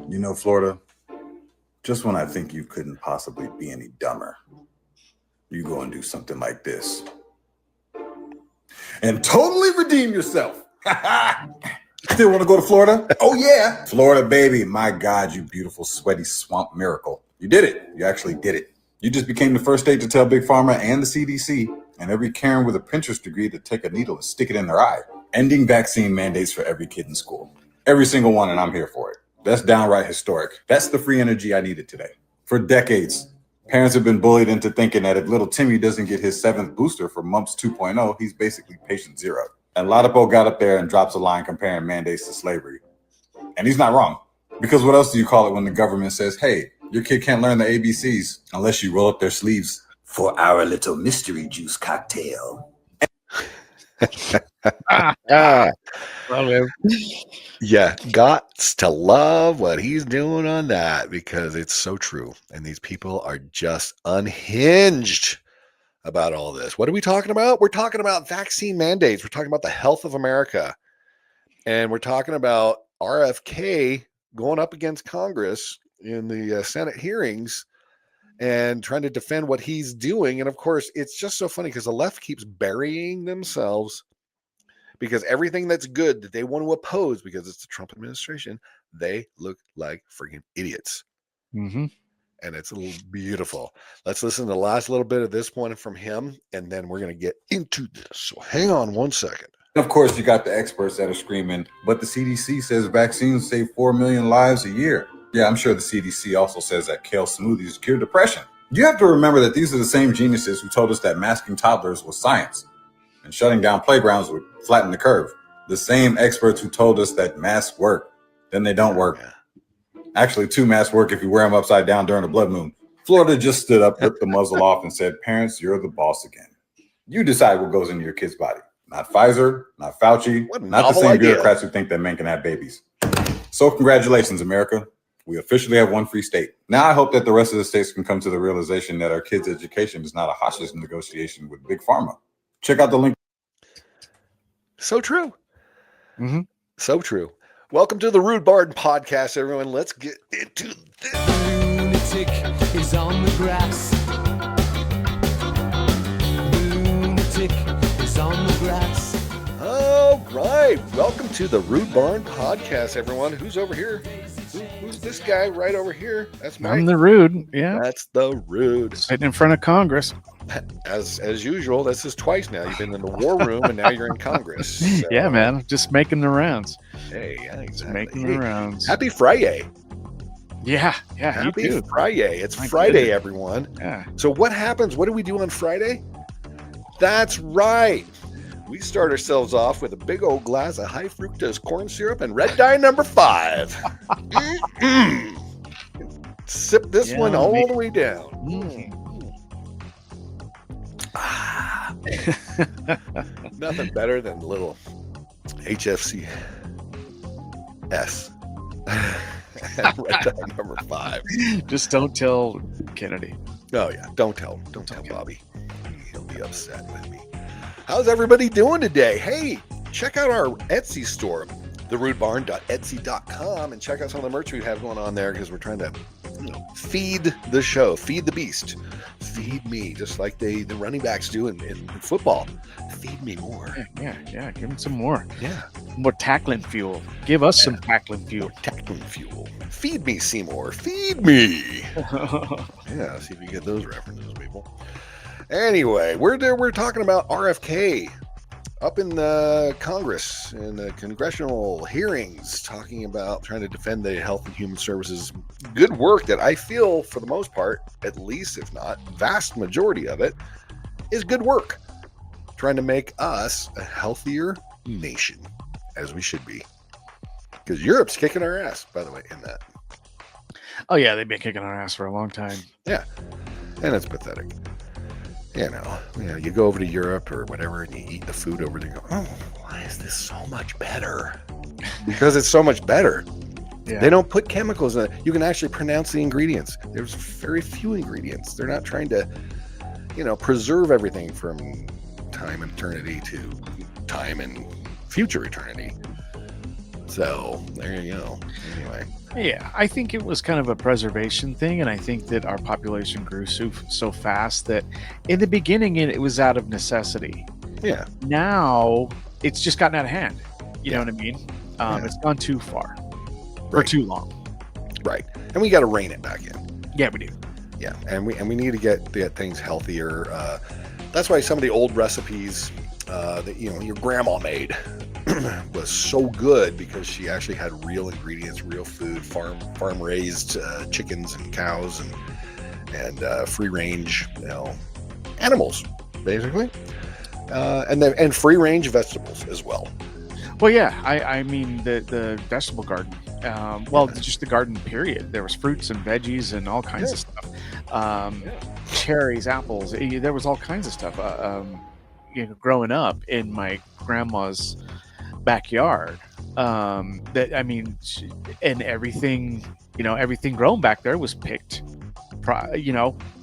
You know, Florida, just when I think you couldn't possibly be any dumber, you go and do something like this and totally redeem yourself. Still want to go to Florida? Oh, yeah. Florida, baby. My God, you beautiful, sweaty swamp miracle. You did it. You actually did it. You just became the first state to tell Big Pharma and the CDC and every Karen with a Pinterest degree to take a needle and stick it in their eye. Ending vaccine mandates for every kid in school. Every single one, and I'm here for it. That's downright historic. That's the free energy I needed today. For decades, parents have been bullied into thinking that if little Timmy doesn't get his 7th booster for mumps 2.0, he's basically patient zero. And Latipo got up there and drops a line comparing mandates to slavery. And he's not wrong. Because what else do you call it when the government says, hey, your kid can't learn the ABCs unless you roll up their sleeves for our little mystery juice cocktail? Love him. Yeah, got to love what he's doing on that because it's so true. And these people are just unhinged about all this. What are we talking about? We're talking about vaccine mandates. We're talking about the health of America. And we're talking about RFK going up against Congress in the Senate hearings and trying to defend what he's doing. And of course, it's just so funny because the left keeps burying themselves because everything that's good that they want to oppose because it's the Trump administration, they look like freaking idiots. Mm-hmm. And it's a little beautiful. Let's listen to the last little bit of this one from him, and then we're going to get into this. So hang on one second. Of course, you got the experts that are screaming, but the CDC says vaccines save 4 million lives a year. Yeah, I'm sure the CDC also says that kale smoothies cure depression. You have to remember that these are the same geniuses who told us that masking toddlers was science and shutting down playgrounds would flatten the curve. The same experts who told us that masks work, then they don't work. Actually, 2 masks work if you wear them upside down during a blood moon. Florida just stood up, ripped the muzzle off, and said, parents, you're the boss again. You decide what goes into your kid's body. Not Pfizer, not Fauci, not the same bureaucrats who think that men can have babies. So congratulations, America. We officially have one free state. Now I hope that the rest of the states can come to the realization that our kids' education is not a hostage negotiation with Big Pharma. Check out the link. So true. Mm-hmm. So true. Welcome to the Rude Barden podcast, everyone. Let's get into this. Lunatic is on the grass. Lunatic is on the grass. All right. Welcome to the Rude Barn podcast, everyone. Who's over here? Who's this guy right over here? That's Mike. I'm the Rude. Yeah. That's the Rude. Sitting in front of Congress. As usual, this is twice now. You've been in the war room and now you're in Congress. So, Yeah, man. Just making the rounds. Hey, yeah, Just exactly. making the rounds. Happy Friday. Yeah. Yeah. Happy You too. Friday. It's My Friday, goodness. everyone. Yeah. So what happens? What do we do on Friday? That's right. We start ourselves off with a big old glass of high fructose corn syrup and red dye number 5. Mm-mm. Sip this one all Yummy. the way down. Mm. Ah. Nothing better than a little HFC S. Red dye number 5. Just don't tell Kennedy. Oh yeah, don't tell Bobby. He'll be upset with me. How's everybody doing today? Hey, check out our Etsy store, therudebarn.etsy.com, and check out some of the merch we have going on there because we're trying to, feed the show, feed the beast, feed me, just like the running backs do in football. Feed me more. Yeah. Give him some more. Yeah, More tackling fuel. Give us some tackling fuel. tackling fuel. Feed me, Seymour. Feed me. Yeah, see if you get those references, people. Anyway, we're talking about RFK up in the Congress in the congressional hearings, talking about trying to defend the Health and Human Services good work that I feel, for the most part, at least, if not vast majority of it, is good work. Trying to make us a healthier nation, as we should be. Because Europe's kicking our ass, by the way, in that. Oh, yeah. They've been kicking our ass for a long time. Yeah, and it's pathetic. You go over to Europe or whatever and you eat the food over there and go, oh, why is this so much better? Because it's so much better. Yeah. They don't put chemicals in it. You can actually pronounce the ingredients. There's very few ingredients. They're not trying to, preserve everything from time and eternity to time and future eternity. So there you go. Anyway, Yeah, I think it was kind of a preservation thing, and I think that our population grew so fast that in the beginning it was out of necessity. yeah, Now it's just gotten out of hand. You know Yeah. what I mean? Yeah. It's gone too far or Right. too long. right. And we got to rein it back in. Yeah, we do. Yeah, and we need to get things healthier. That's why some of the old recipes that your grandma made was so good, because she actually had real ingredients, real food, farm raised chickens and cows and free range animals, basically, and free range vegetables as well. Well, yeah, I mean the vegetable garden. Just the garden period. There was fruits and veggies and all kinds of stuff. Cherries, apples. There was all kinds of stuff. Growing up in my grandma's backyard, and everything, everything grown back there was picked,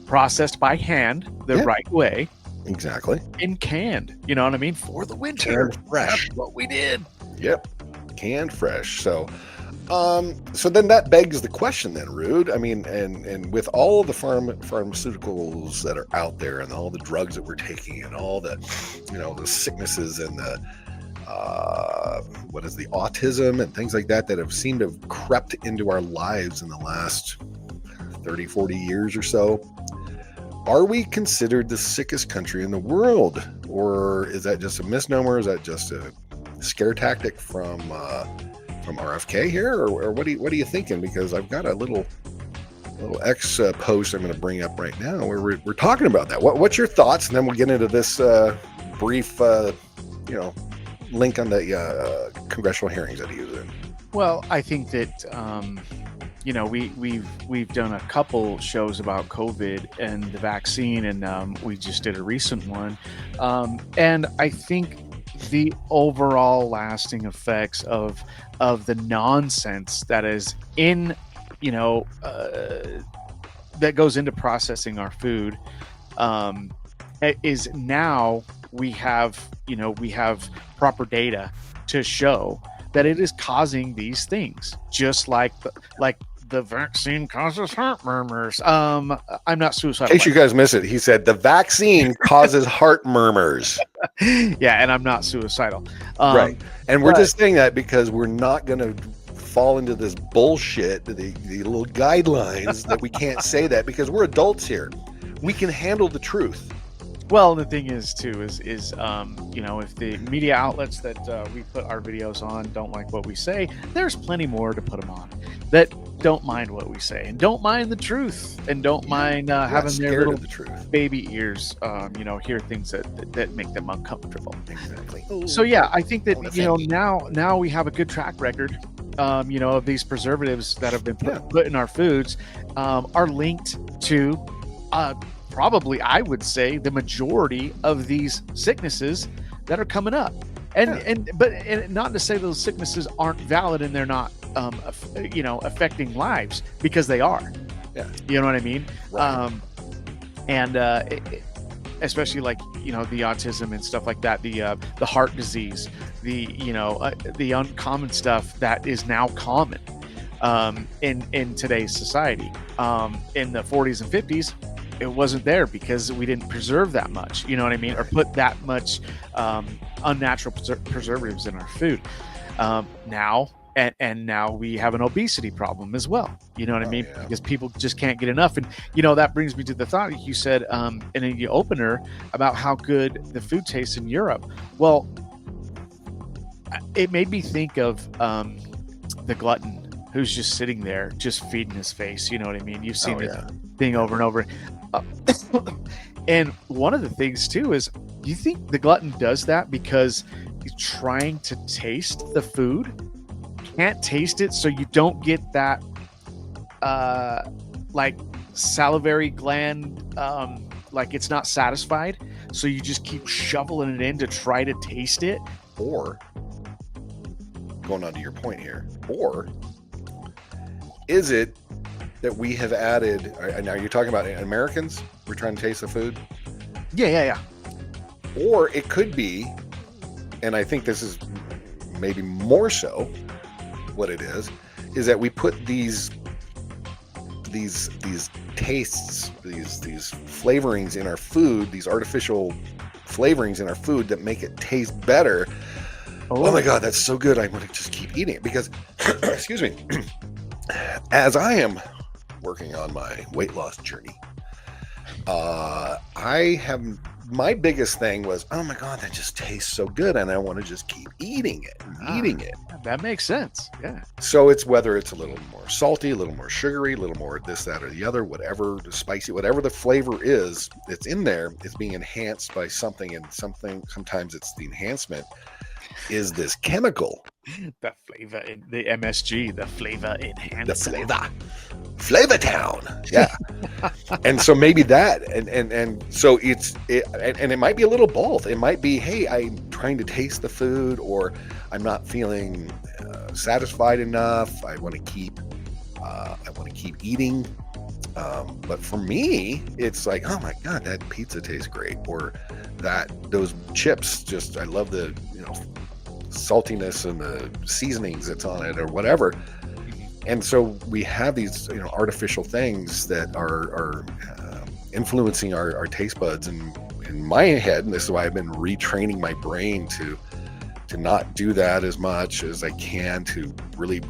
processed by hand the right way. Exactly. And canned, you know what I mean, for the winter. Canned fresh. That's what we did. Yep, canned fresh. So then that begs the question, then, Rude. I mean, and with all the pharmaceuticals that are out there, and all the drugs that we're taking, and all the, the sicknesses and the the autism and things like that have seemed to have crept into our lives in the last 30, 40 years or so. Are we considered the sickest country in the world, or is that just a misnomer? Is that just a scare tactic from RFK here, or what are you thinking? Because I've got a little X post I'm going to bring up right now where we're talking about that. What's your thoughts? And then we'll get into this brief, link on the congressional hearings that he was in. Well, I think that we've done a couple shows about COVID and the vaccine, and we just did a recent one, and I think the overall lasting effects of the nonsense that is in that goes into processing our food is now we have proper data to show that it is causing these things, just like the vaccine causes heart murmurs. I'm not suicidal. In case you guys miss it, he said the vaccine causes heart murmurs. Yeah, and I'm not suicidal. Right. And we're just saying that because we're not going to fall into this bullshit, the little guidelines that we can't say that, because we're adults here. We can handle the truth. Well, the thing is too is if the media outlets that we put our videos on don't like what we say, there's plenty more to put them on that don't mind what we say and don't mind the truth and don't mind having their little baby ears hear things that make them uncomfortable. Exactly. So yeah, I think that now we have a good track record of these preservatives that have been put in our foods are linked to probably, I would say, the majority of these sicknesses that are coming up, but not to say those sicknesses aren't valid and they're not, affecting lives, because they are. Yeah, you know what I mean. Right. Especially like the autism and stuff like that, the heart disease, the uncommon stuff that is now common in today's society. In the 40s and 50s. It wasn't there because we didn't preserve that much, you know what I mean, or put that much unnatural preservatives in our food. Now we have an obesity problem as well, you know what I mean, because people just can't get enough. And that brings me to the thought you said in the opener about how good the food tastes in Europe. Well, it made me think of the glutton who's just sitting there just feeding his face, you know what I mean. You've seen this thing over and over. And one of the things too is, do you think the glutton does that because he's trying to taste the food, can't taste it, so you don't get that like salivary gland, like it's not satisfied, so you just keep shoveling it in to try to taste it? Or, going on to your point here, or is it that we have added, now you're talking about Americans, we're trying to taste the food? Yeah. Or it could be, and I think this is maybe more so, what it is that we put these tastes, these flavorings in our food, these artificial flavorings in our food that make it taste better. Oh my God, that's so good. I want to just keep eating it because, excuse me, as I am working on my weight loss journey, my biggest thing was, oh my God, that just tastes so good. And I want to just keep eating it and eating it. That makes sense. Yeah. So it's whether it's a little more salty, a little more sugary, a little more this, that, or the other, whatever the spicy, whatever the flavor is that's in there is being enhanced by something, and sometimes it's the enhancement is this chemical. The flavor in the MSG, the flavor enhancer. The flavor town. Yeah. And so maybe that, and so it might be a little both. It might be, hey, I'm trying to taste the food, or I'm not feeling satisfied enough. I want to keep eating. But for me, it's like, oh my God, that pizza tastes great, or those chips, just, I love the, saltiness and the seasonings that's on it or whatever. And so we have these, artificial things that are influencing our taste buds. And in my head, and this is why I've been retraining my brain to not do that as much as I can, to really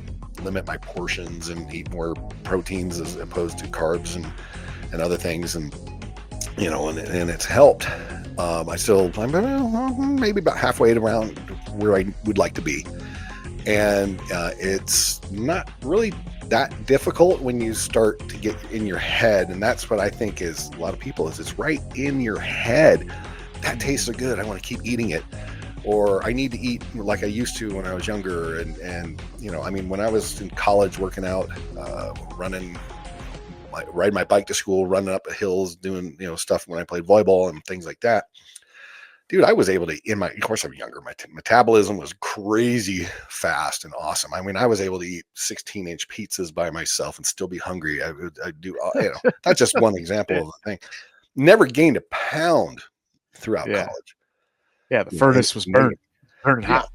limit my portions and eat more proteins as opposed to carbs and other things. And, and it's helped. I'm maybe about halfway around where I would like to be. And it's not really that difficult when you start to get in your head. And that's what I think is a lot of people is it's right in your head. That tastes so good, I want to keep eating it. Or I need to eat like I used to when I was younger. And when I was in college working out, riding my bike to school, running up the hills, doing, stuff when I played volleyball and things like that. Dude, I was able to, of course I'm younger, my metabolism was crazy fast and awesome. I mean, I was able to eat 16-inch pizzas by myself and still be hungry. I do, that's just one example of the thing. Never gained a pound throughout college. Yeah, the furnace was burning hot.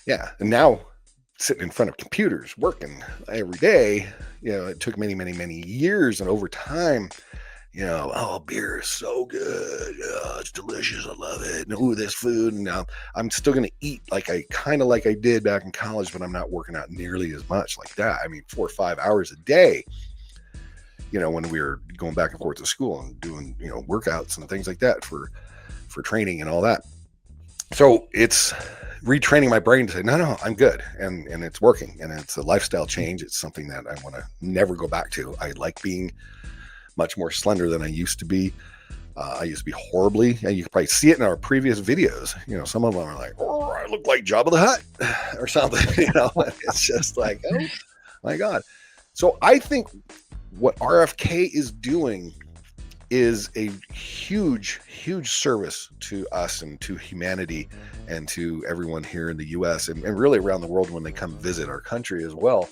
Yeah, and now sitting in front of computers, working every day, it took many, many, many years, and over time, beer is so good. It's delicious. I love it. And this food. And I'm still going to eat like I did back in college, but I'm not working out nearly as much like that. I mean, 4 or 5 hours a day, when we were going back and forth to school and doing, workouts and things like that for training and all that. So it's retraining my brain to say, no, I'm good. And it's working, and it's a lifestyle change. It's something that I want to never go back to. I like being much more slender than I used to be. I used to be horribly, and you can probably see it in our previous videos. Some of them are like, oh, I look like Jabba the Hutt or something. It's just like, oh my God. So I think what RFK is doing is a huge, huge service to us and to humanity and to everyone here in the US and really around the world when they come visit our country as well,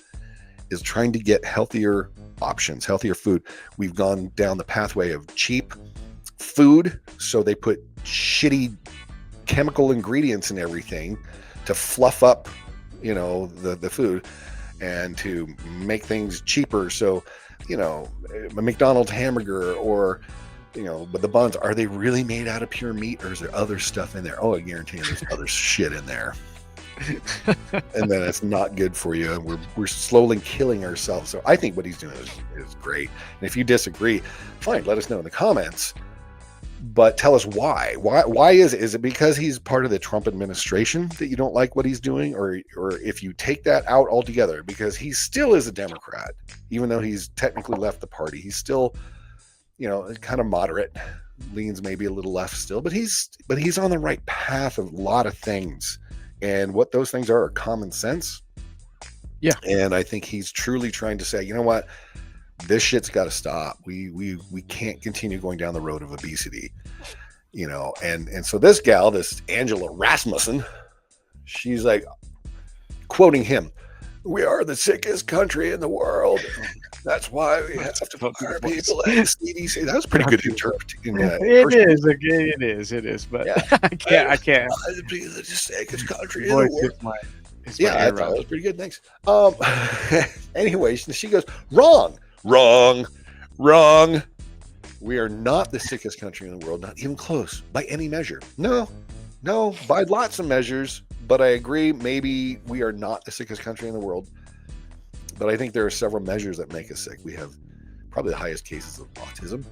is trying to get healthier options, healthier food. We've gone down the pathway of cheap food. So they put shitty chemical ingredients in everything to fluff up, the food and to make things cheaper. So, a McDonald's hamburger or, but the buns, are they really made out of pure meat, or is there other stuff in there? Oh, I guarantee you there's other shit in there. And then it's not good for you. And we're slowly killing ourselves. So I think what he's doing is great. And if you disagree, fine, let us know in the comments. But tell us why. Why is it because he's part of the Trump administration that you don't like what he's doing? Or if you take that out altogether, because he still is a Democrat, even though he's technically left the party, he's still, kind of moderate, leans maybe a little left still, but he's on the right path of a lot of things. And what those things are common sense. Yeah. And I think he's truly trying to say, you know what? This shit's got to stop. We can't continue going down the road of obesity, and so this gal, this Angela Rasmussen, she's like quoting him, "We are the sickest country in the world. That's why we have to fire people at the CDC." That was pretty good interpreting. It is. But yeah. I can't. The sickest country in the world. Is what Yeah, I you're, thought it was pretty good. Thanks. Anyway, she goes, wrong. We are not the sickest country in the world, not even close by any measure. No, by lots of measures. But I agree, maybe we are not the sickest country in the world. But I think there are several measures that make us sick. We have probably the highest cases of autism.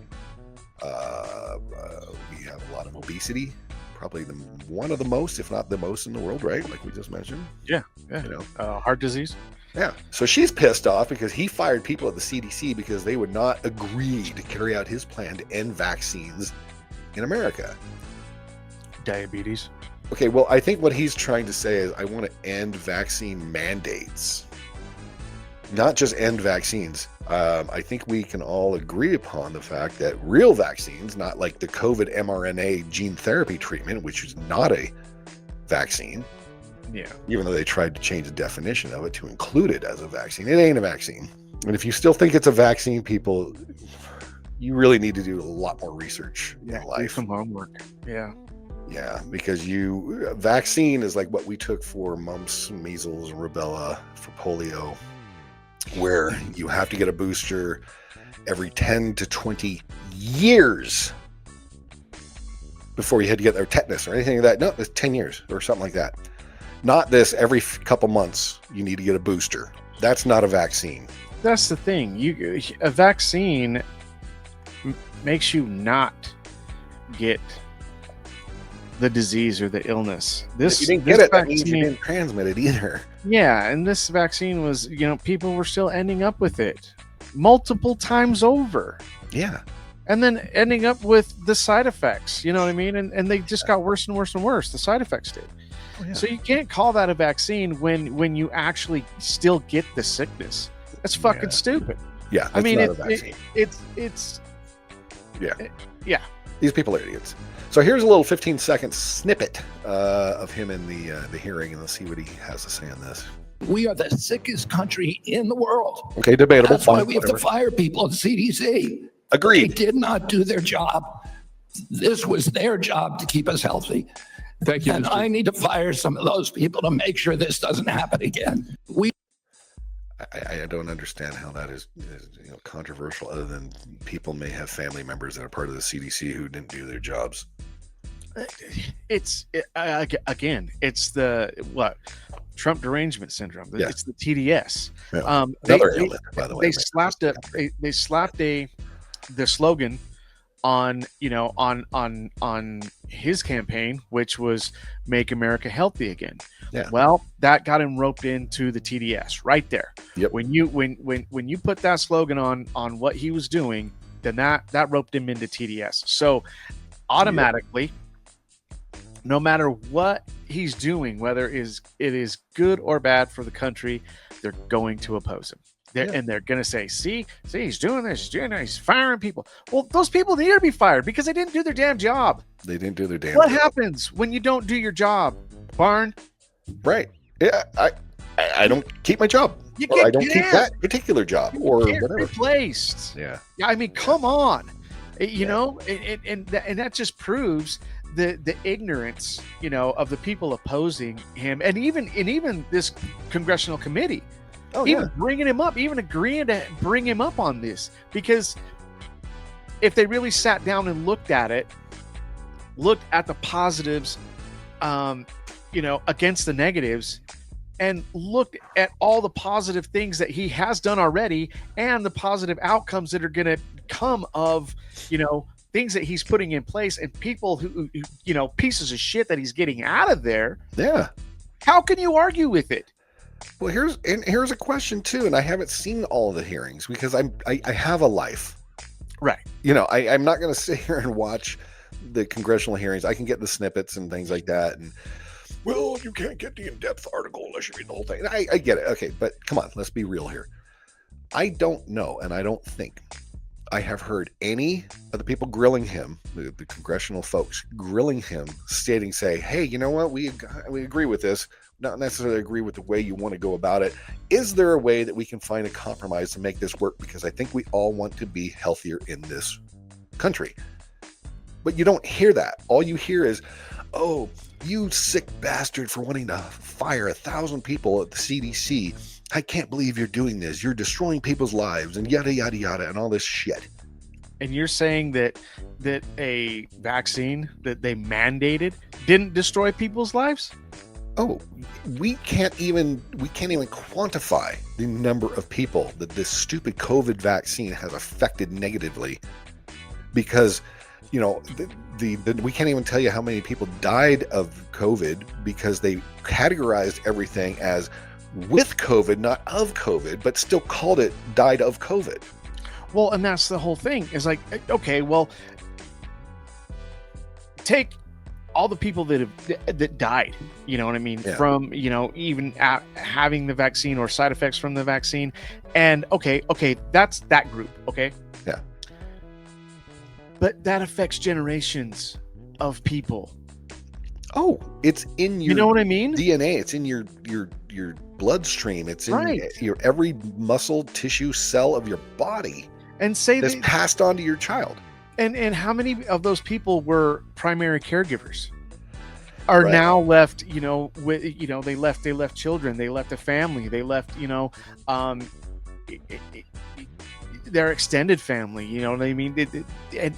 We have a lot of obesity, probably one of the most, if not the most in the world, right? Like we just mentioned. Yeah. You know, Heart disease. yeah. So she's pissed off because he fired people at the CDC because they would not agree to carry out his plan to end vaccines in America. Diabetes. Okay, well, I think what he's trying to say is I want to end vaccine mandates, not just end vaccines. I think we can all agree upon the fact that real vaccines, not like the COVID mRNA gene therapy treatment, which is not a vaccine, Yeah. even though they tried to change the definition of it to include it as a vaccine. It ain't a vaccine. And if you still think it's a vaccine, people, you really need to do a lot more research in Do life. some homework. Yeah. Yeah, because vaccine is like what we took for mumps, measles, rubella, for polio, where you have to get a booster every 10 to 20 years before you had to get their tetanus or anything like that. No, it's 10 years or something like that. Not this every couple months you need to get a booster. That's not a vaccine. That's the thing. A vaccine makes you not get the disease or the illness. If you didn't get it, that means you didn't transmit it either. Yeah, and this vaccine was, people were still ending up with it multiple times over. Yeah. And then ending up with the side effects, you know what I mean? And they just got worse and worse and worse. The side effects did. Oh, yeah. So you can't call that a vaccine when you actually still get the sickness. That's fucking stupid. Yeah. I mean, not a vaccine. it's yeah. These people are idiots. So here's a little 15-second snippet of him in the hearing, and let's see what he has to say on this. We are the sickest country in the world. Okay, debatable. That's why Fine, we have to fire people at CDC. They Agreed. did not do their job. This was their job to keep us healthy. Thank you. And I need to fire some of those people to make sure this doesn't happen again. I don't understand how that is controversial, other than people may have family members that are part of the CDC who didn't do their jobs. It's the Trump derangement syndrome. Yeah. It's the TDS. Yeah. Another ailment, by the way. They slapped the slogan on his campaign, which was "Make America Healthy Again." Yeah. Well, that got him roped into the TDS right there. Yep. When you put that slogan on what he was doing, then that roped him into TDS. So automatically, no matter what he's doing, whether it is good or bad for the country, they're going to oppose him. And they're going to say, see, he's doing this, he's firing people. Well, those people need to be fired because they didn't do their damn job. They didn't do their damn What job. happens when you don't do your job, Barn? Right. Yeah, I don't keep my job. Or I don't keep that particular job or whatever. Replaced. Yeah. I mean, come on. And that just proves the ignorance, of the people opposing him, and even this congressional committee. Oh, even bringing him up, even agreeing to bring him up on this, because if they really sat down and looked at the positives, against the negatives, and looked at all the positive things that he has done already and the positive outcomes that are going to come of, things that he's putting in place, and people who pieces of shit that he's getting out of there. Yeah. How can you argue with it? Well, here's a question too, and I haven't seen all of the hearings because I have a life. Right. I'm not going to sit here and watch the congressional hearings. I can get the snippets and things like that, and well, you can't get the in-depth article unless you read the whole thing. I get it. Okay, but come on, let's be real here. I don't know, and I don't think I have heard any of the people grilling him, the congressional folks grilling him, say, hey, you know what? We agree with this. Not necessarily agree with the way you want to go about it. Is there a way that we can find a compromise to make this work? Because I think we all want to be healthier in this country. But you don't hear that. All you hear is, oh, You sick bastard for wanting to fire 1,000 people at the CDC. I can't believe you're doing this. You're destroying people's lives and yada, yada, yada, and all this shit. And you're saying that a vaccine that they mandated didn't destroy people's lives? Oh, we can't even quantify the number of people that this stupid COVID vaccine has affected negatively, because we can't even tell you how many people died of COVID because they categorized everything as with COVID, not of COVID, but still called it died of COVID. Well, and that's the whole thing. Is like, okay, well, take all the people that died, you know what I mean, from, even having the vaccine or side effects from the vaccine. And okay, that's that group. Okay. Yeah. But that affects generations of people. Oh, it's in your, you know what I mean? DNA. It's in your bloodstream. It's in your every muscle, tissue, cell of your body. And say that's passed on to your child. And how many of those people were primary caregivers? Are now left, with they left children, they left a family, they left, their extended family, you know what I mean?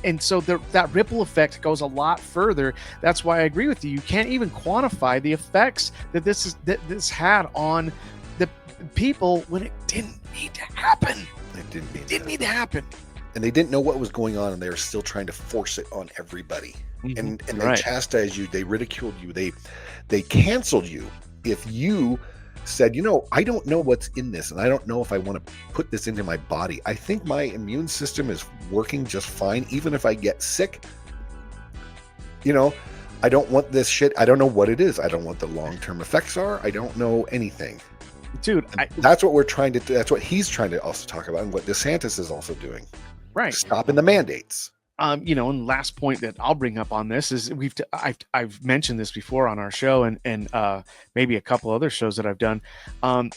And so that ripple effect goes a lot further. That's why I agree with you. You can't even quantify the effects that this had on the people when it didn't need to happen. It didn't need to happen. And they didn't know what was going on, and they were still trying to force it on everybody. Mm-hmm. And they chastised you, they ridiculed you, they canceled you if you said, I don't know what's in this, and I don't know if I want to put this into my body. I think my immune system is working just fine, even if I get sick. I don't want this shit. I don't know what it is. I don't know what the long-term effects are. I don't know anything. Dude, that's what we're trying to do. That's what he's trying to also talk about, and what DeSantis is also doing. Right. Stopping the mandates. And last point that I'll bring up on this is I've mentioned this before on our show and maybe a couple other shows that I've done. I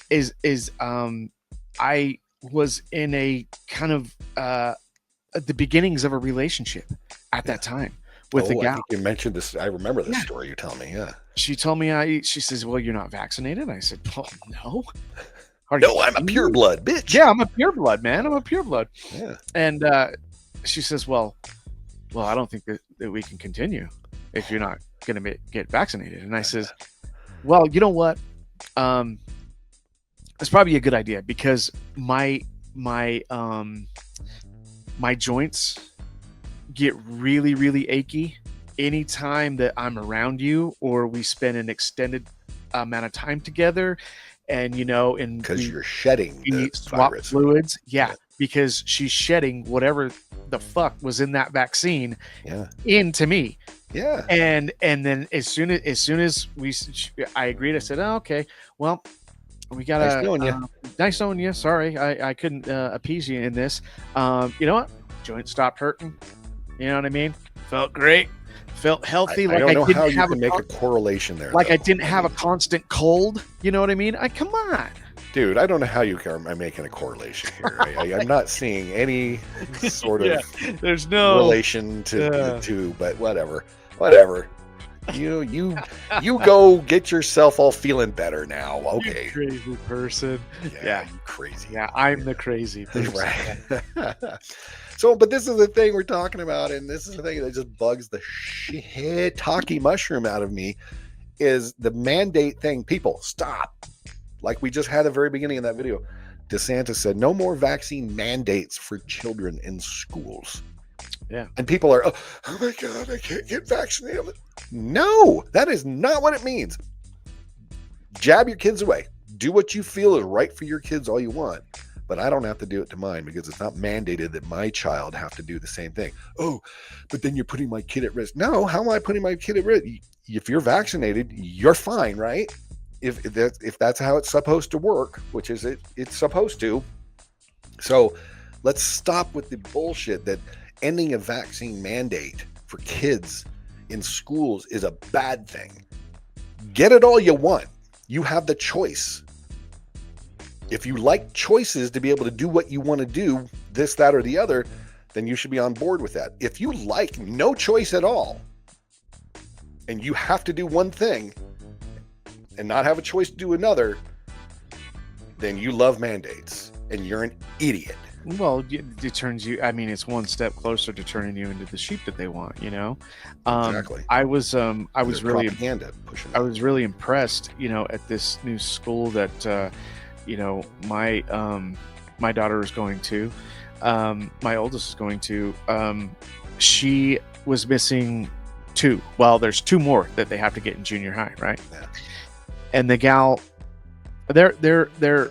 was in a kind of the beginnings of a relationship at that time with a gal. I think you mentioned this. I remember this story you telling me. Yeah. She told me she says, "Well, you're not vaccinated." I said, "Well, no." No, I'm a pureblood, bitch. Yeah, I'm a pureblood, man. I'm a pureblood. Yeah. And she says, well, I don't think that we can continue if you're not going to get vaccinated. And I says, well, you know what? It's probably a good idea, because my joints get really, really achy anytime that I'm around you or we spend an extended amount of time together. And because you're shedding the swap virus. fluids, because she's shedding whatever the fuck was in that vaccine into me. Yeah. And then as soon as I agreed, I said, "Oh, okay, well, we gotta nice knowing you. Sorry, I couldn't appease you in this. You know what? Joint stopped hurting. You know what I mean? Felt great. Felt healthy. I don't know how you can make a correlation there. Like, I didn't have a constant cold. You know what I mean? Come on, dude. I don't know how you are making a correlation here. I'm not seeing any sort of there's no relation to the two. But whatever. You go get yourself all feeling better now. Okay, you crazy person. Yeah, you crazy. Yeah, I'm the crazy person. Right. So, but this is the thing we're talking about, and this is the thing that just bugs the shiitake mushroom out of me, is the mandate thing. People, stop. Like we just had at the very beginning of that video, DeSantis said, no more vaccine mandates for children in schools. Yeah. And people are, oh my God, I can't get vaccinated. No, that is not what it means. Jab your kids away. Do what you feel is right for your kids all you want. But I don't have to do it to mine, because it's not mandated that my child have to do the same thing. Oh, but then you're putting my kid at risk. No, how am I putting my kid at risk? If you're vaccinated, you're fine, right? If that's how it's supposed to work, which is it's supposed to. So let's stop with the bullshit that ending a vaccine mandate for kids in schools is a bad thing. Get it all you want. You have the choice. If you like choices to be able to do what you want to do, this, that, or the other, then you should be on board with that. If you like no choice at all, and you have to do one thing and not have a choice to do another, then you love mandates and you're an idiot. Well, it turns you. I mean, it's one step closer to turning you into the sheep that they want. Exactly. I was really propaganda pushing. I was really impressed, at this new school that, my daughter is going to, my oldest is going to. She was missing 2. Well, there's 2 more that they have to get in junior high, right? Yeah. And the gal, they're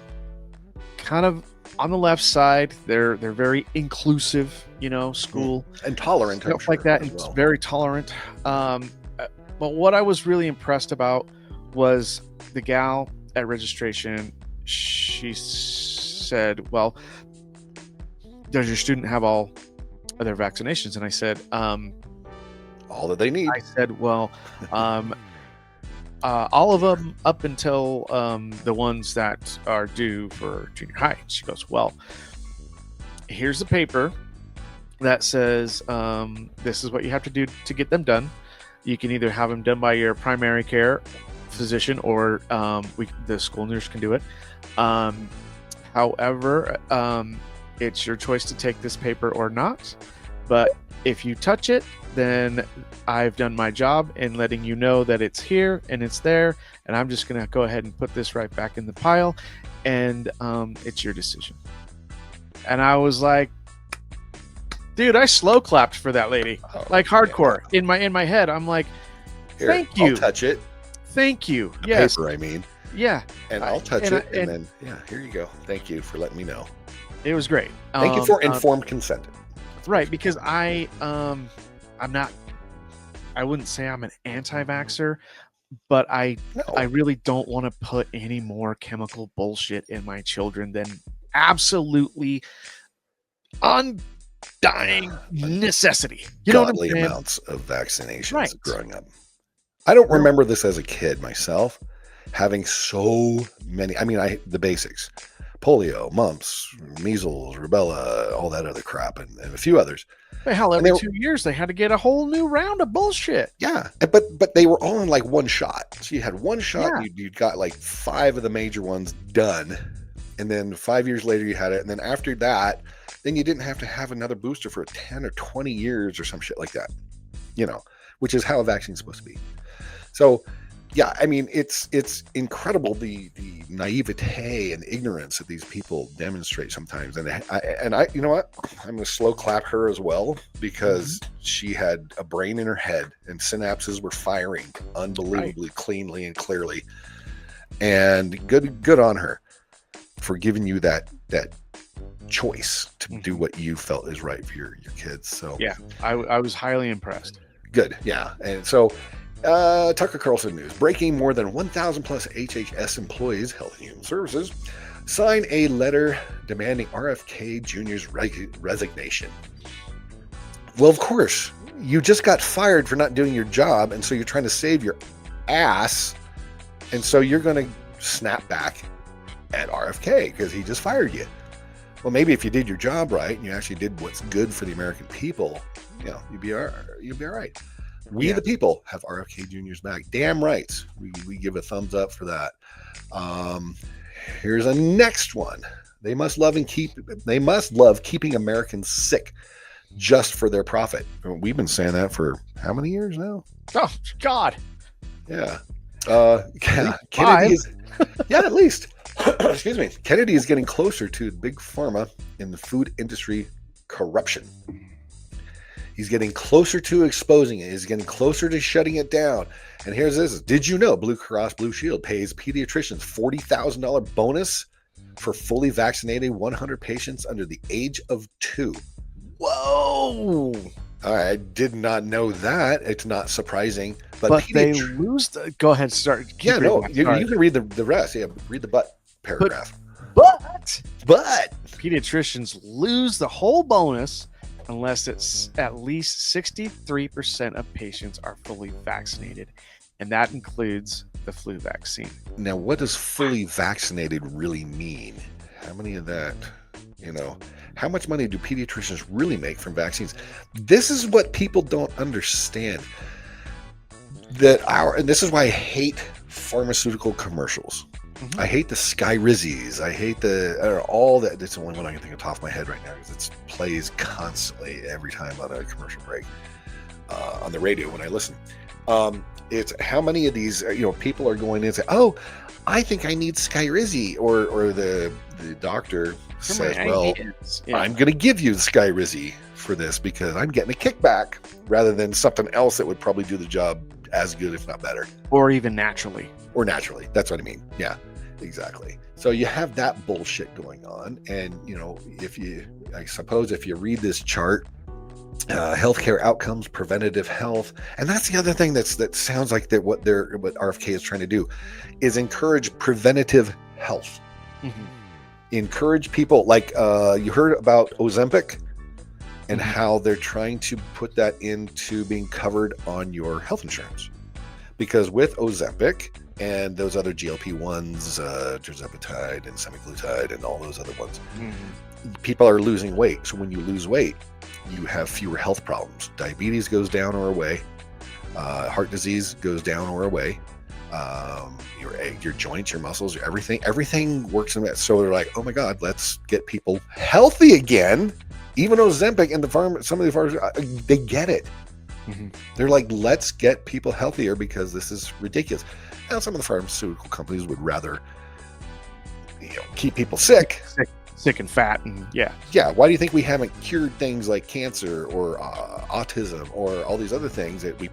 kind of on the left side. They're very inclusive, school and tolerant, stuff like that. It's very tolerant. But what I was really impressed about was the gal at registration. She said, "Well, does your student have all of their vaccinations?" And I said, all that they need. I said, "Well, all of them up until the ones that are due for junior high." She goes, "Well, here's the paper that says this is what you have to do to get them done. You can either have them done by your primary care physician, or the school nurse can do it. However, it's your choice to take this paper or not. But if you touch it, then I've done my job in letting you know that it's here and it's there, and I'm just going to go ahead and put this right back in the pile, and it's your decision." And I was like, dude, I slow clapped for that lady, like hardcore. Yeah. In my head, I'm like, Here, thank you. I'll touch it. Thank you. The Yes. paper, I mean. Yeah. And I'll touch it, and then here you go. Thank you for letting me know. It was great. Thank you for informed consent. Right, because I'm not. I wouldn't say I'm an anti-vaxxer, but I really don't want to put any more chemical bullshit in my children than absolutely undying necessity. You know what I'm Godly saying? amounts of vaccinations Right. growing up. I don't remember this as a kid myself, having so many. I mean, the basics: polio, mumps, measles, rubella, all that other crap, and a few others. But hell, every 2 years they had to get a whole new round of bullshit. Yeah, but they were all in like one shot. So you had one shot, Yeah. you got like 5 of the major ones done, and then 5 years later you had it, and then after that, then you didn't have to have another booster for 10 or 20 years or some shit like that, which is how a vaccine's supposed to be. So, yeah, I mean, it's incredible the naivete and ignorance that these people demonstrate sometimes. And I, you know what? I'm going to slow clap her as well, because she had a brain in her head and synapses were firing unbelievably cleanly and clearly. And good on her for giving you that choice to do what you felt is right for your kids. So yeah, I was highly impressed. Good, yeah. And so. Tucker Carlson News. Breaking: more than 1,000 plus HHS employees, Health and Human Services, sign a letter demanding RFK Jr.'s resignation. Well, of course, you just got fired for not doing your job, and so you're trying to save your ass, and so you're going to snap back at RFK because he just fired you. Well, maybe if you did your job right and you actually did what's good for the American people, you'd be all right. We, the people, have RFK Jr.'s back. Damn right. We give a thumbs up for that. Here's a next one. They must love keeping Americans sick just for their profit. We've been saying that for how many years now? Oh, God. Yeah. Kennedy is, at least. Excuse me. Kennedy is getting closer to big pharma in the food industry corruption. He's getting closer to exposing it. He's getting closer to shutting it down. And here's this. Did you know Blue Cross Blue Shield pays pediatricians $40,000 bonus for fully vaccinated 100 patients under the age of 2? Whoa. I did not know that. It's not surprising. But they lose go ahead, start. Yeah, no, you can read the rest. Yeah, read the but paragraph. But pediatricians lose the whole bonus unless it's at least 63% of patients are fully vaccinated, and that includes the flu vaccine. Now, what does fully vaccinated really mean? How many of that, how much money do pediatricians really make from vaccines? This is what people don't understand. and this is why I hate pharmaceutical commercials. Mhm. I hate the Skyrizzies. I hate all that. That's the only one I can think of top of my head right now because it plays constantly every time on a commercial break on the radio when I listen. It's how many of these people are going in and say, "Oh, I think I need Skyrizzi," or the doctor says, "Well, I'm going to give you the Skyrizzi for this because I'm getting a kickback," rather than something else that would probably do the job as good, if not better, or even naturally. Or naturally. That's what I mean. Yeah, exactly. So you have that bullshit going on. And, I suppose if you read this chart, healthcare outcomes, preventative health, and that's the other thing that sounds like that what RFK is trying to do is encourage preventative health. Mm-hmm. Encourage people like you heard about Ozempic and how they're trying to put that into being covered on your health insurance. Because with Ozempic and those other GLP-1s, tirzepatide and semaglutide and all those other ones, people are losing weight. So when you lose weight, you have fewer health problems. Diabetes goes down or away. Heart disease goes down or away. Your joints, your muscles, everything works in that. So they're like, oh my God, let's get people healthy again. Even Ozempic and some of the farmers, they get it. Mm-hmm. They're like, let's get people healthier because this is ridiculous. Now, some of the pharmaceutical companies would rather, keep people sick and fat, and yeah. Why do you think we haven't cured things like cancer or autism or all these other things that we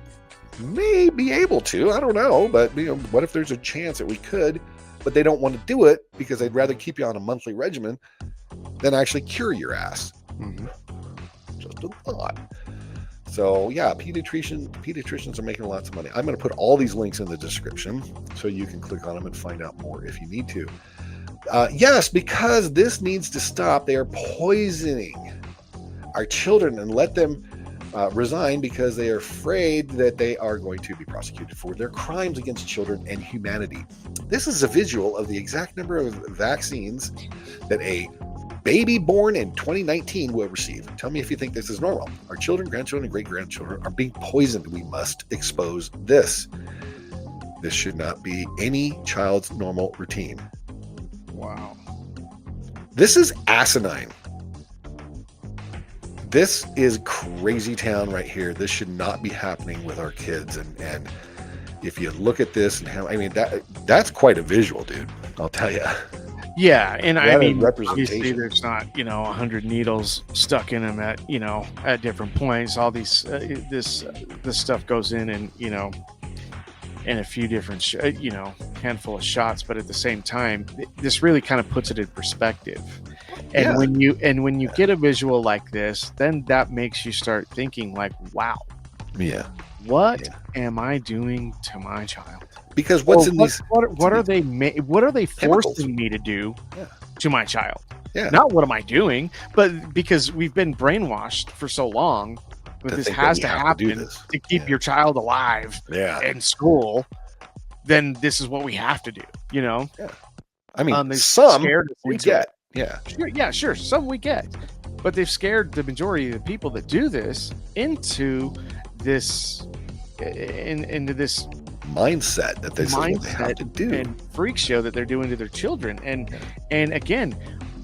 may be able to? I don't know, but what if there's a chance that we could? But they don't want to do it because they'd rather keep you on a monthly regimen than actually cure your ass. Mm-hmm. Just a thought. So yeah, pediatricians are making lots of money. I'm going to put all these links in the description so you can click on them and find out more if you need to. Yes, because this needs to stop. They are poisoning our children and let them resign because they are afraid that they are going to be prosecuted for their crimes against children and humanity. This is a visual of the exact number of vaccines that a baby born in 2019 will receive. Tell me if you think this is normal. Our children, grandchildren, and great-grandchildren are being poisoned. We must expose this. This should not be any child's normal routine. Wow. This is asinine. This is crazy town right here. This should not be happening with our kids. And if you look at this and how, that's quite a visual, dude. I'll tell you. Yeah, and obviously representation. there's not 100 needles stuck in them at different points. All these this stuff goes in and in a few different handful of shots, but at the same time, this really kind of puts it in perspective. And when you get a visual like this, then that makes you start thinking like, wow, what am I doing to my child? Because what are they forcing me to do to my child? Yeah. Not what am I doing, but because we've been brainwashed for so long that this has to happen to keep your child alive in school, then this is what we have to do, Yeah. Some we get. Yeah. Sure. Some we get. But they've scared the majority of the people that do this into this mindset that this is what they have to do, and freak show that they're doing to their children. And again,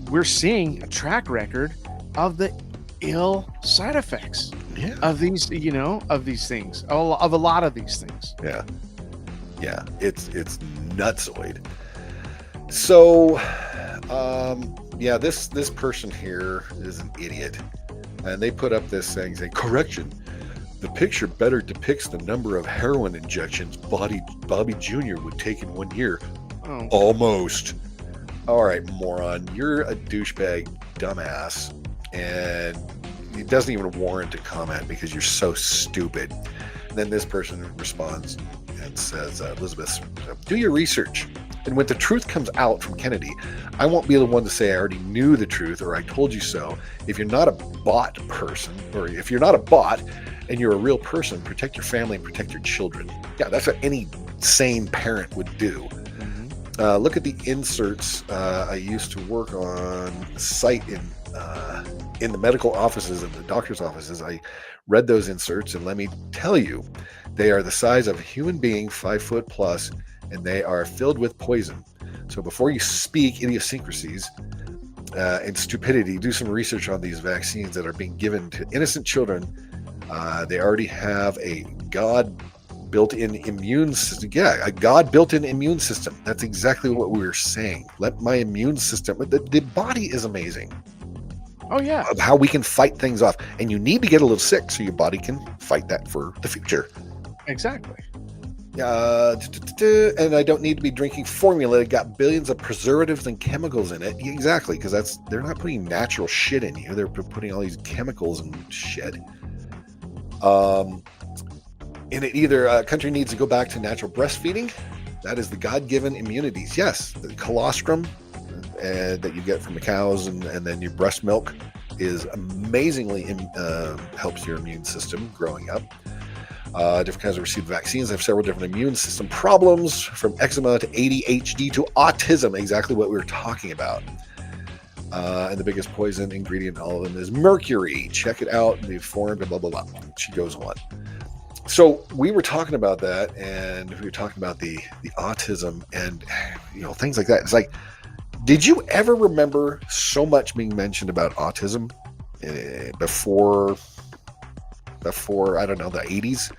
we're seeing a track record of the ill side effects of these of these things, of a lot of these things. It's nutsoid. So this person here is an idiot, and they put up this thing saying, correction, the picture better depicts the number of heroin injections Bobby Jr. would take in 1 year. Oh. Almost. All right, moron. You're a douchebag dumbass, and it doesn't even warrant a comment because you're so stupid. And then this person responds and says, Elizabeth, do your research. And when the truth comes out from Kennedy, I won't be the one to say I already knew the truth or I told you so. If you're not a bot person, or if you're not a bot and you're a real person, protect your family and protect your children. Yeah, that's what any sane parent would do. Mm-hmm. Look at the inserts. I used to work on a site in in the medical offices and the doctor's offices. I read those inserts, and let me tell you, they are the size of a human being, 5 foot plus, and they are filled with poison. So before you speak idiosyncrasies and stupidity, do some research on these vaccines that are being given to innocent children. They already have a God built-in immune system. Yeah, a God built-in immune system. That's exactly what we were saying. Let my immune system. The body is amazing. Oh yeah. Of how we can fight things off, and you need to get a little sick so your body can fight that for the future. Exactly. And I don't need to be drinking formula. It got billions of preservatives and chemicals in it. Exactly, because they're not putting natural shit in you. They're putting all these chemicals and shit. And it either a country needs to go back to natural breastfeeding. That is the God-given immunities. Yes, the colostrum that you get from the cows, and then your breast milk is amazingly helps your immune system growing up. Different kinds of received vaccines have several different immune system problems, from eczema to ADHD to autism, exactly what we were talking about. And the biggest poison ingredient in all of them is mercury. Check it out. We've formed blah, blah, blah. She goes on. So we were talking about that, and we were talking about the autism and, things like that. It's like, did you ever remember so much being mentioned about autism before, I don't know, the 80s?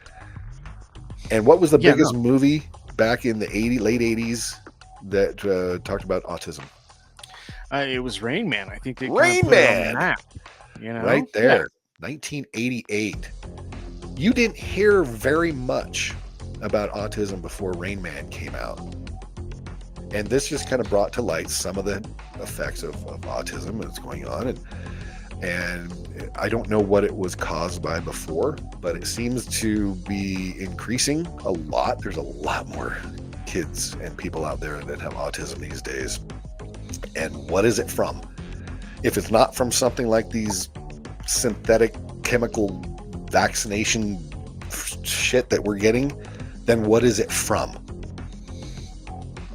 And what was the biggest movie back in the late 80s that talked about autism? It was Rain Man. I think they Rain put it on Man! the map, Right there, 1988. You didn't hear very much about autism before Rain Man came out. And this just kind of brought to light some of the effects of autism that's going on. And I don't know what it was caused by before, but it seems to be increasing a lot. There's a lot more kids and people out there that have autism these days. And what is it from? If it's not from something like these synthetic chemical vaccination shit that we're getting, then what is it from?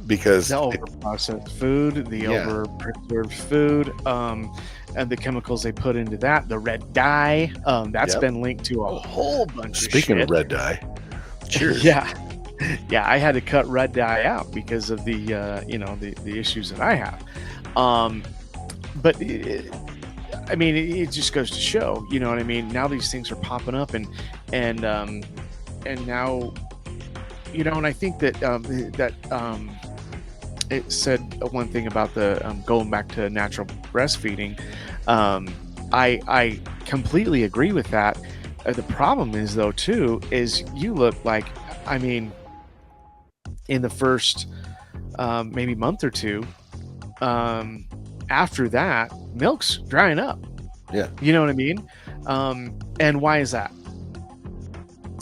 Because the over-processed food, the over-preserved food, and the chemicals they put into that, the red dye, that's been linked to a whole bunch of shit. Speaking of red dye, cheers. Yeah, I had to cut red dye out because of the the issues that I have. But it just goes to show, you know what I mean? Now these things are popping up, and now, and I think that it said one thing about the going back to natural breastfeeding. I completely agree with that. The problem is, though, too, is you look like, in the first maybe month or two, after that, milk's drying up. Yeah. You know what I mean? And why is that?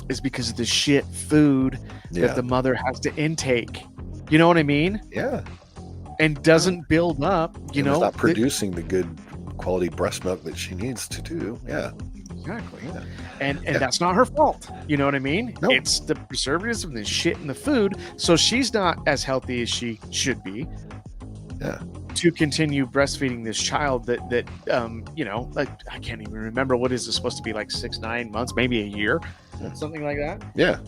It's because of the shit food that the mother has to intake. You know what I mean? Yeah. And doesn't build up, It's not producing the good quality breast milk that she needs to do. Yeah. Exactly. Yeah. And that's not her fault. You know what I mean? No. It's the preservatives and the shit in the food. So she's not as healthy as she should be. Yeah. To continue breastfeeding this child that like, I can't even remember, what is it supposed to be, like 6-9 months, maybe a year, something like that. Yeah.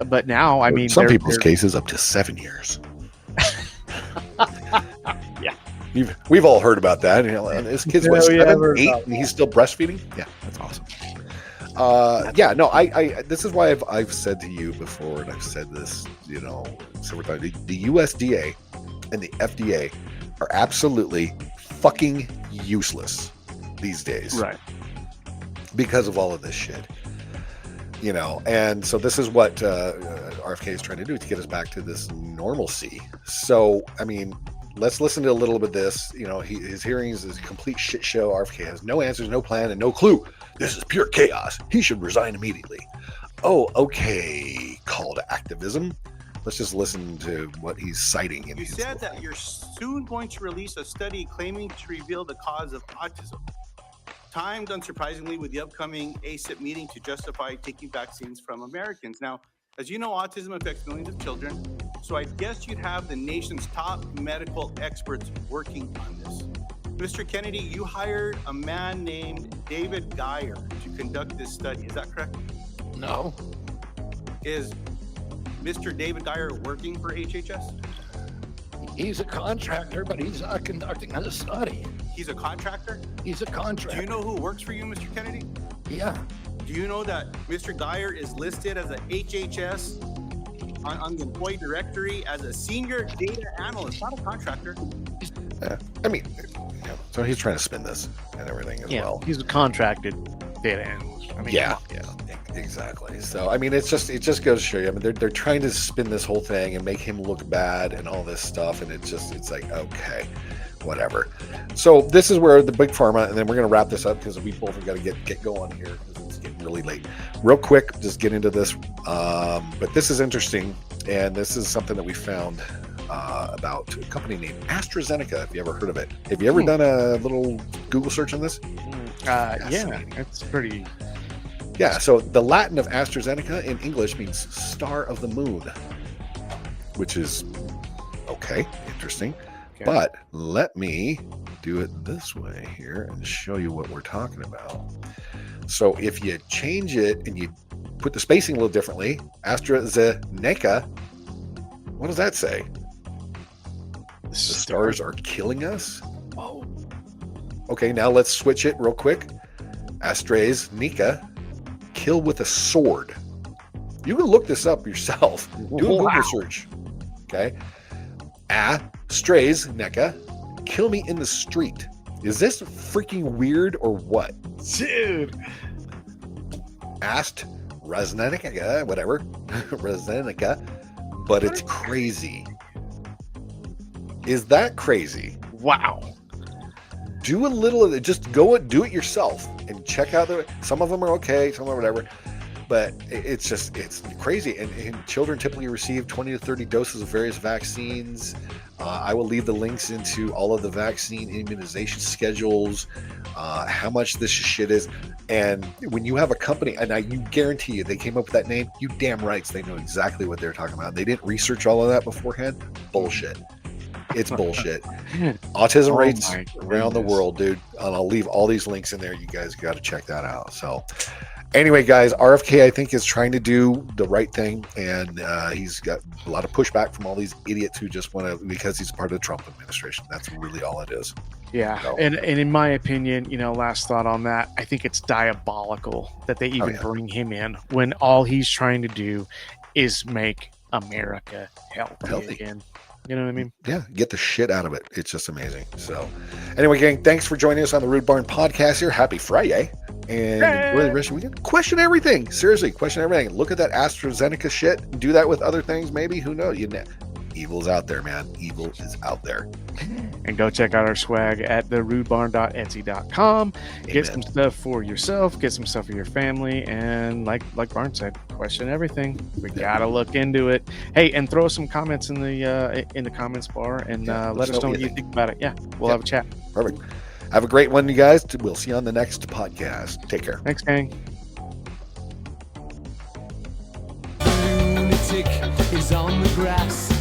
But now, in some people's cases, up to 7 years. Yeah. We've all heard about that. This kid's 7, 8, and he's still breastfeeding. Yeah, that's awesome. This is why I've said to you before, and I've said this, several times. The USDA and the FDA are absolutely fucking useless these days, right? Because of all of this shit, and so this is what RFK is trying to do to get us back to this normalcy. So, let's listen to a little bit of this. His hearings is a complete shit show. RFK has no answers, no plan, and no clue. This is pure chaos. He should resign immediately. Oh, okay. Call to activism. Let's just listen to what he's citing. You said that you're soon going to release a study claiming to reveal the cause of autism, timed unsurprisingly with the upcoming ACIP meeting to justify taking vaccines from Americans. Now, as you know, autism affects millions of children, so I guess you'd have the nation's top medical experts working on this. Mr. Kennedy, you hired a man named David Geyer to conduct this study. Is that correct? No, Is Mr. David Geyer working for HHS? he's a contractor, but he's not conducting a study. He's a contractor? He's a Do contractor. you know who works for you, Mr. Kennedy? Yeah. Do you know that Mr. Geyer is listed as a HHS on the employee directory as a senior data analyst, not a contractor? I mean, so he's trying to spin this and everything as well. He's a contracted data analyst. I mean, Yeah, come on. yeah, exactly. So I mean, it just goes to show you. I mean, they're trying to spin this whole thing and make him look bad and all this stuff, and it's like, okay, whatever. So this is where the big pharma, and then we're gonna wrap this up because we both have got to get going here because it's getting really late. Real quick, just get into this. But this is interesting, and this is something that we found about a company named AstraZeneca. If you ever heard of it, have you ever done a little Google search on this? Yeah, it's pretty. Yeah, so the Latin of AstraZeneca in English means star of the moon, which is okay, interesting. Okay. But let me do it this way here and show you what we're talking about. So if you change it and you put the spacing a little differently, AstraZeneca, what does that say? The stars are killing us? Oh, Okay, now let's switch it real quick. AstraZeneca, kill with a sword. You can look this up yourself. Do a Google search. Okay. AstraZeneca, kill me in the street. Is this freaking weird or what? dude. AstraZeneca, whatever. AstraZeneca, but it's crazy. Is that crazy? Wow. Do a little of it. Just go and do it yourself and check out some of them are okay, some are whatever, but it's crazy. And children typically receive 20 to 30 doses of various vaccines. I will leave the links into all of the vaccine immunization schedules, how much this shit is. And when you have a company, and you guarantee you they came up with that name, you damn rights they know exactly what they're talking about. They didn't research all of that beforehand. Bullshit. It's bullshit. Autism rates around the world, dude. And I'll leave all these links in there. You guys got to check that out. So anyway, guys, RFK, I think, is trying to do the right thing. And he's got a lot of pushback from all these idiots who just want to, because he's part of the Trump administration. That's really all it is. Yeah. So. And in my opinion, last thought on that, I think it's diabolical that they even bring him in when all he's trying to do is make America healthy again. You know what I mean? Yeah, get the shit out of it. It's just amazing. So anyway, gang, thanks for joining us on the Rude Barn podcast here. Happy Friday. And enjoy the rest of the weekend. Question everything. Seriously, question everything. Look at that AstraZeneca shit. Do that with other things, maybe. Who knows? Evil's out there, man. Evil is out there. And go check out our swag at therudebarn.etsy.com. Get some stuff for yourself, get some stuff for your family, and like Barn said, question everything. We gotta look into it. Hey, and throw some comments in the comments bar, and let us know what you think about it. Yeah, we'll have a chat. Perfect. Have a great one, you guys. We'll see you on the next podcast. Take care. Thanks, gang. Lunatic is on the grass.